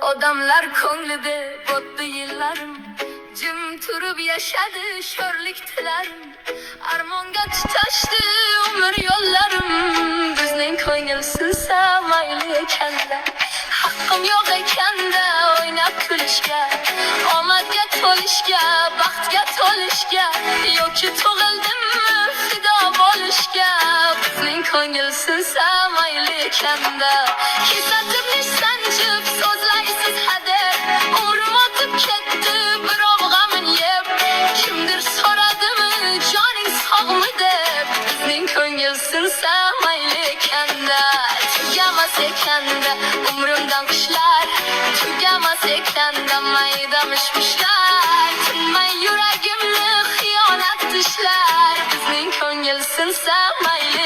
Odamlar ko'nglida botdi yillarim, jim turib yashadi sho'rlik tilarim. Armonga tutashdi umr yo'llarim, bizning ko'ngil sinsa mayli ekanda. Haqqim yo'q ekanda o'ynab kulishga, omadga to'lishga, baxtga to'lishga, yoki tug'ildimmi fido bo'lishga. Bizning ko'ngil sinsa mayli ekanda. Kesatibni sanjib so'zlaysiz hadeb, umrim o'tib ketdi biroq g'amin yeb. Kimdir so'radimi joning sog'mi deb, bizning ko'ngil sinsa mayli ekanda. Tugamas ekanda umrimdan qishlar, tugamas ekanda mayda mishmishlar. Tinmay yuragimni xiyonat tishlar, bizning ko'ngil sinsa mayli